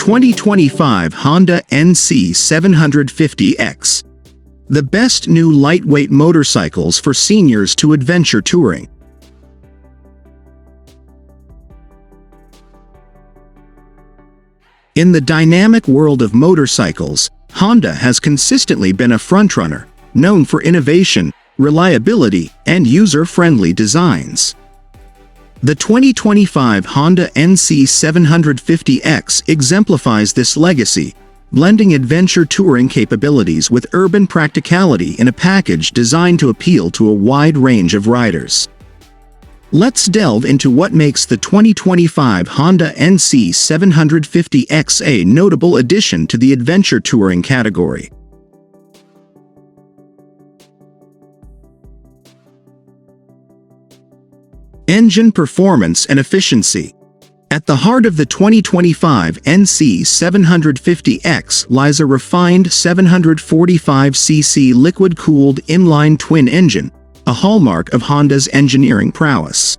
2025 Honda NC750X. The best new lightweight motorcycles for seniors to adventure touring. In the dynamic world of motorcycles, Honda has consistently been a frontrunner, known for innovation, reliability, and user-friendly designs. The 2025 Honda NC750X exemplifies this legacy, blending adventure touring capabilities with urban practicality in a package designed to appeal to a wide range of riders. Let's delve into what makes the 2025 Honda NC750X a notable addition to the adventure touring category. Engine performance and efficiency. At the heart of the 2025 NC750X lies a refined 745cc liquid-cooled inline-twin engine, a hallmark of Honda's engineering prowess.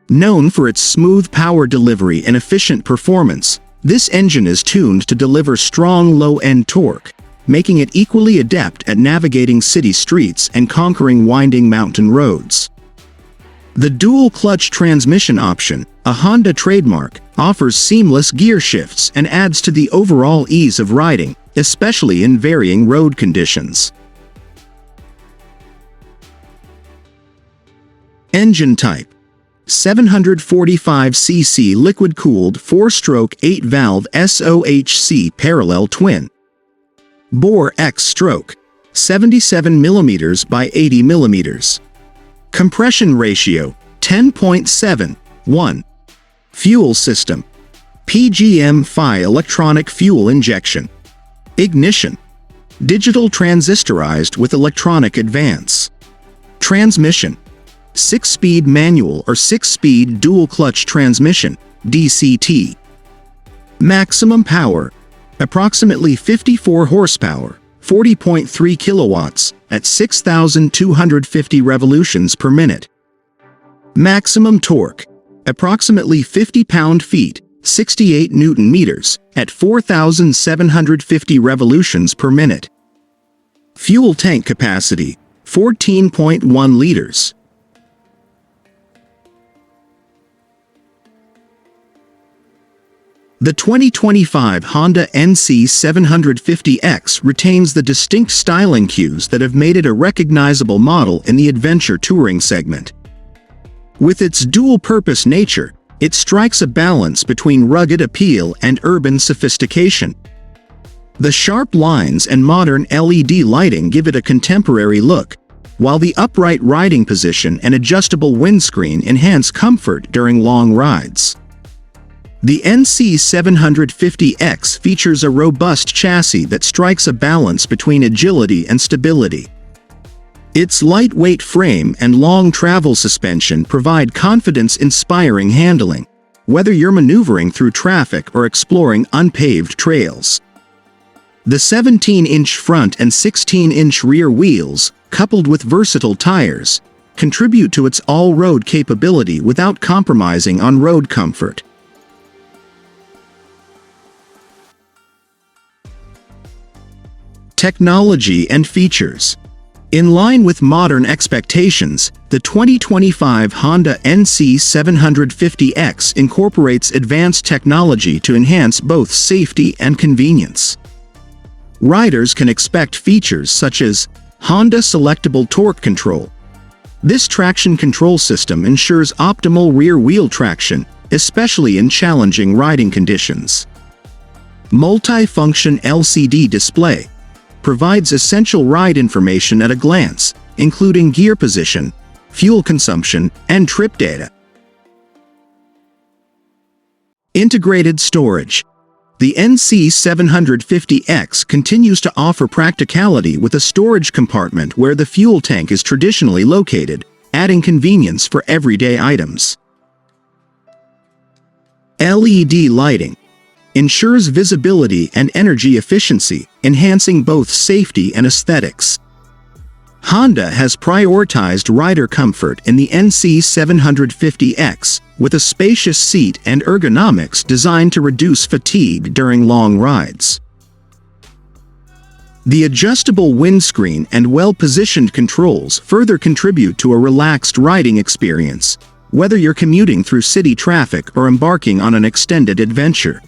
Known for its smooth power delivery and efficient performance, this engine is tuned to deliver strong low-end torque, making it equally adept at navigating city streets and conquering winding mountain roads. The dual-clutch transmission option, a Honda trademark, offers seamless gear shifts and adds to the overall ease of riding, especially in varying road conditions. Engine type: 745cc liquid-cooled 4-stroke 8-valve SOHC parallel twin. Bore X-stroke: 77 mm by 80 mm. Compression ratio: 10.7:1. Fuel system: PGM-Fi electronic fuel injection. Ignition: digital transistorized with electronic advance. Transmission: 6-speed manual or 6-speed dual-clutch transmission, DCT. Maximum power: approximately 54 horsepower, 40.3 kilowatts, at 6,250 revolutions per minute. Maximum torque: approximately 50 pound-feet, 68 newton-meters, at 4,750 revolutions per minute. Fuel tank capacity: 14.1 liters. The 2025 Honda NC750X retains the distinct styling cues that have made it a recognizable model in the adventure touring segment. With its dual-purpose nature, it strikes a balance between rugged appeal and urban sophistication. The sharp lines and modern LED lighting give it a contemporary look, while the upright riding position and adjustable windscreen enhance comfort during long rides. The NC750X features a robust chassis that strikes a balance between agility and stability. Its lightweight frame and long travel suspension provide confidence-inspiring handling, whether you're maneuvering through traffic or exploring unpaved trails. The 17-inch front and 16-inch rear wheels, coupled with versatile tires, contribute to its all-road capability without compromising on road comfort. Technology and features. In line with modern expectations, the 2025 Honda NC750X incorporates advanced technology to enhance both safety and convenience. Riders can expect features such as Honda Selectable Torque Control. This traction control system ensures optimal rear-wheel traction, especially in challenging riding conditions. Multi-function LCD display provides essential ride information at a glance, including gear position, fuel consumption, and trip data. Integrated storage. The NC750X continues to offer practicality with a storage compartment where the fuel tank is traditionally located, adding convenience for everyday items. LED lighting ensures visibility and energy efficiency, enhancing both safety and aesthetics. Honda has prioritized rider comfort in the NC750X, with a spacious seat and ergonomics designed to reduce fatigue during long rides. The adjustable windscreen and well-positioned controls further contribute to a relaxed riding experience, whether you're commuting through city traffic or embarking on an extended adventure.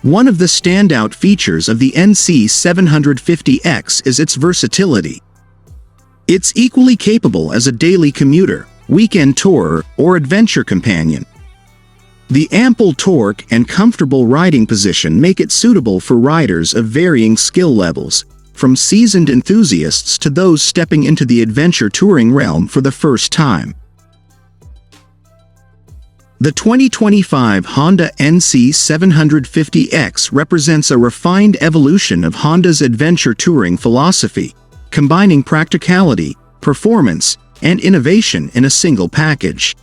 One of the standout features of the NC750X is its versatility. It's equally capable as a daily commuter, weekend tourer, or adventure companion. The ample torque and comfortable riding position make it suitable for riders of varying skill levels, from seasoned enthusiasts to those stepping into the adventure touring realm for the first time. The 2025 Honda NC750X represents a refined evolution of Honda's adventure touring philosophy, combining practicality, performance, and innovation in a single package.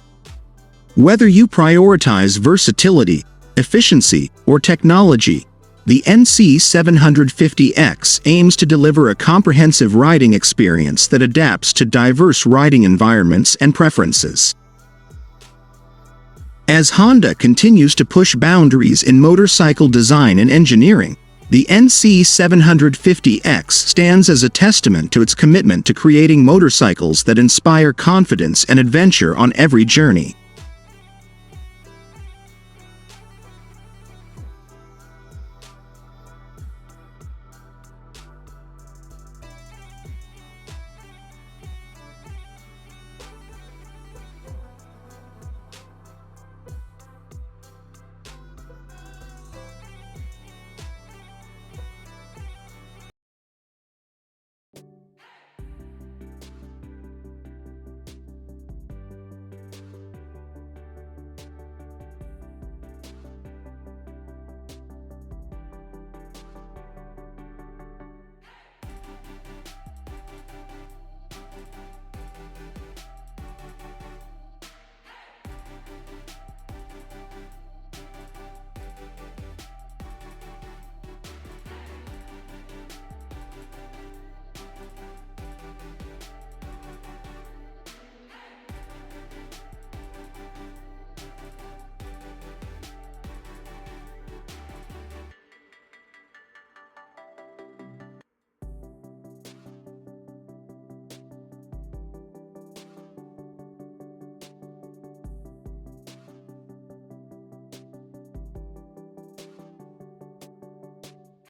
Whether you prioritize versatility, efficiency, or technology, the NC750X aims to deliver a comprehensive riding experience that adapts to diverse riding environments and preferences. As Honda continues to push boundaries in motorcycle design and engineering, the NC750X stands as a testament to its commitment to creating motorcycles that inspire confidence and adventure on every journey.